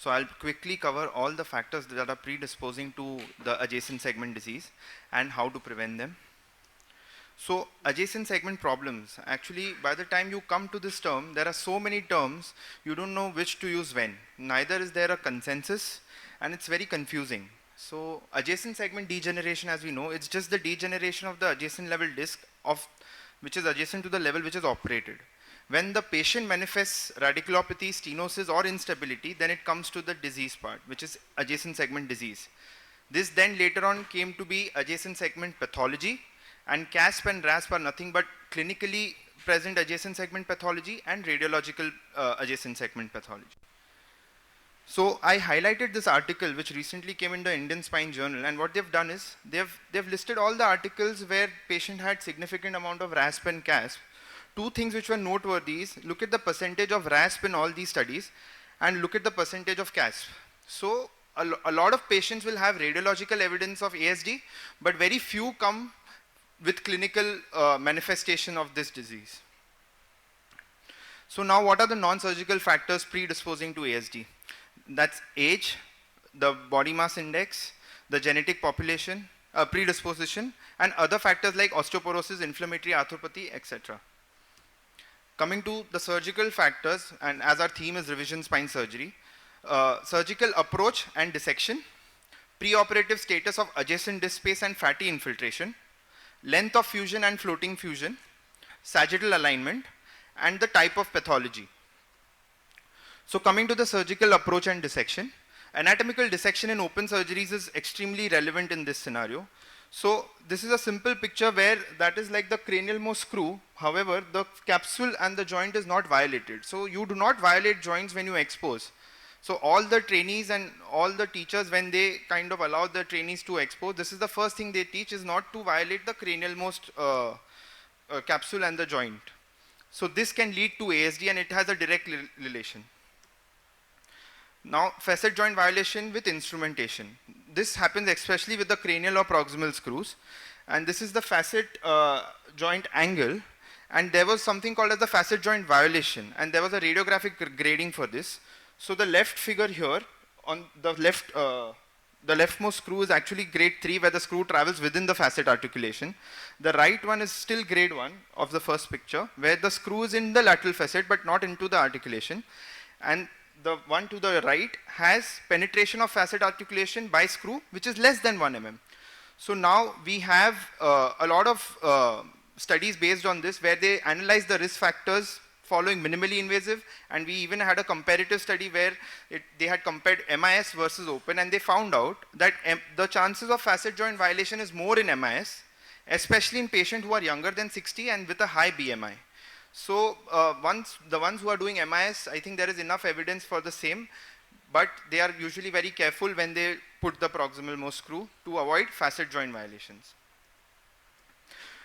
So I'll quickly cover all the factors that are predisposing to the adjacent segment disease and how to prevent them. So adjacent segment problems, actually by the time you come to this term, there are so many terms, you don't know which to use when. Neither is there a consensus and it's very confusing. So adjacent segment degeneration, as we know, it's just the degeneration of the adjacent level disc of which is adjacent to the level which is operated. When the patient manifests radiculopathy, stenosis or instability, then it comes to the disease part, which is adjacent segment disease. This then later on came to be adjacent segment pathology, and CASP and RASP are nothing but clinically present adjacent segment pathology and radiological adjacent segment pathology. So I highlighted this article which recently came in the Indian Spine Journal, and what they've done is they've listed all the articles where patient had significant amount of RASP and CASP. Two things which were noteworthy is look at the percentage of RASP in all these studies and look at the percentage of CASP. So a lot of patients will have radiological evidence of ASD, but very few come with clinical manifestation of this disease. So now what are the non-surgical factors predisposing to ASD? That's age, the body mass index, the genetic population, predisposition, and other factors like osteoporosis, inflammatory arthropathy, etc. Coming to the surgical factors, and as our theme is revision spine surgery, surgical approach and dissection, preoperative status of adjacent disc space and fatty infiltration, length of fusion and floating fusion, sagittal alignment, and the type of pathology. So coming to the surgical approach and dissection, anatomical dissection in open surgeries is extremely relevant in this scenario. So this is a simple picture where that is like the cranial most screw. However, the capsule and the joint is not violated. So you do not violate joints when you expose. So all the trainees and all the teachers, when they kind of allow the trainees to expose, this is the first thing they teach, is not to violate the cranial most capsule and the joint. So this can lead to ASD and it has a direct relation. Now facet joint violation with instrumentation. This happens especially with the cranial or proximal screws, and this is the facet joint angle, and there was something called as the facet joint violation, and there was a radiographic grading for this. So the left figure here on the left, the leftmost screw is actually grade 3 where the screw travels within the facet articulation. The right one is still grade 1 of the first picture where the screw is in the lateral facet but not into the articulation, and the one to the right has penetration of facet articulation by screw which is less than 1 mm. So now we have a lot of studies based on this where they analyze the risk factors following minimally invasive, and we even had a comparative study where they had compared MIS versus open, and they found out that the chances of facet joint violation is more in MIS, especially in patients who are younger than 60 and with a high BMI. So the ones who are doing MIS, I think there is enough evidence for the same, but they are usually very careful when they put the proximal most screw to avoid facet joint violations.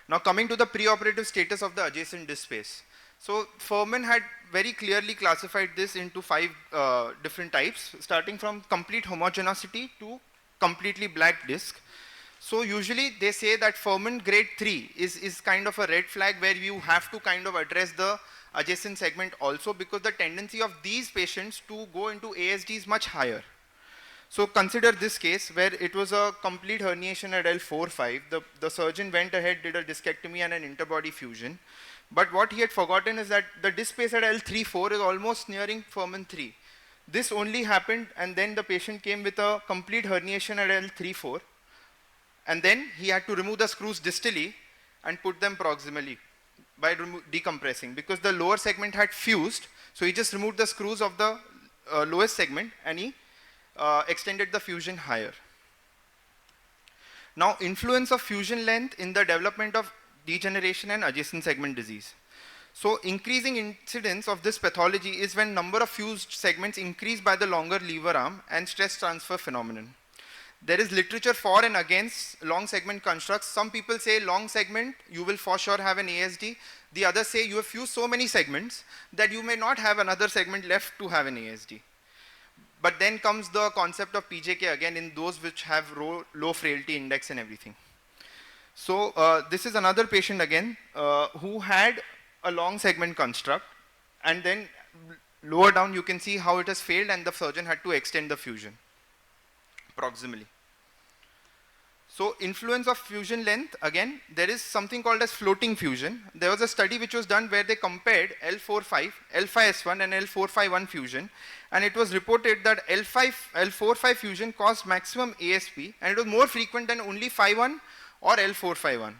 Now coming to the preoperative status of the adjacent disc space. So Fuhrman had very clearly classified this into 5 different types, starting from complete homogeneity to completely black disc. So usually they say that Fuhrman grade 3 is kind of a red flag where you have to kind of address the adjacent segment also, because the tendency of these patients to go into ASD is much higher. So consider this case where it was a complete herniation at L4-5. The surgeon went ahead, did a discectomy and an interbody fusion. But what he had forgotten is that the disc space at L3-4 is almost nearing Fuhrman 3. This only happened, and then the patient came with a complete herniation at L3-4. And then he had to remove the screws distally and put them proximally by decompressing, because the lower segment had fused. So he just removed the screws of the lowest segment and he extended the fusion higher. Now, influence of fusion length in the development of degeneration and adjacent segment disease. So increasing incidence of this pathology is when number of fused segments increase by the longer lever arm and stress transfer phenomenon. There is literature for and against long segment constructs. Some people say long segment, you will for sure have an ASD. The others say you have fused so many segments that you may not have another segment left to have an ASD. But then comes the concept of PJK again in those which have low frailty index and everything. So this is another patient again who had a long segment construct, and then lower down you can see how it has failed and the surgeon had to extend the fusion proximally. So influence of fusion length, again, there is something called as floating fusion. There was a study which was done where they compared L45, L5S1 and L451 fusion, and it was reported that L45 fusion caused maximum ASP, and it was more frequent than only 51 or L451.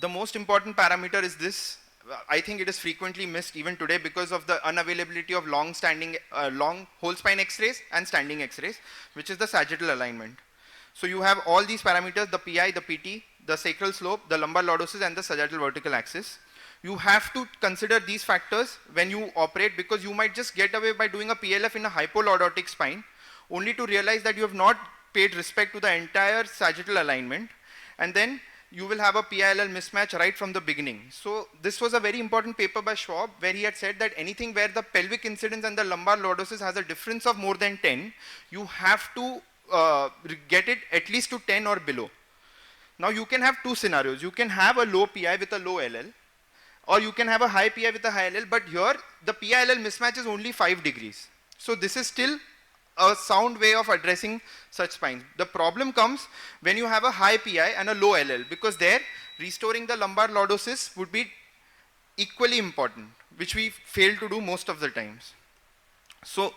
The most important parameter is this. I think it is frequently missed even today because of the unavailability of long whole spine X-rays and standing X-rays, which is the sagittal alignment. So you have all these parameters, the PI, the PT, the sacral slope, the lumbar lordosis and the sagittal vertical axis. You have to consider these factors when you operate, because you might just get away by doing a PLF in a hypolordotic spine only to realize that you have not paid respect to the entire sagittal alignment, and then you will have a PILL mismatch right from the beginning. So this was a very important paper by Schwab where he had said that anything where the pelvic incidence and the lumbar lordosis has a difference of more than 10, you have to get it at least to 10 or below. Now you can have two scenarios. You can have a low PI with a low LL, or you can have a high PI with a high LL, but here the PILL mismatch is only 5 degrees. So this is still a sound way of addressing such spines. The problem comes when you have a high PI and a low LL, because there restoring the lumbar lordosis would be equally important, which we fail to do most of the times. So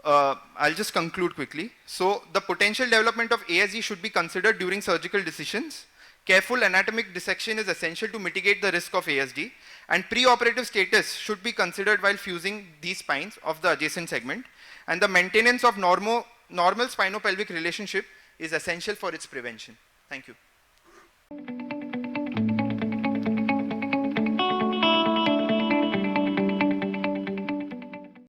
I'll just conclude quickly. So the potential development of ASD should be considered during surgical decisions. Careful anatomic dissection is essential to mitigate the risk of ASD, and preoperative status should be considered while fusing these spines of the adjacent segment, and the maintenance of normal spinopelvic relationship is essential for its prevention. Thank you.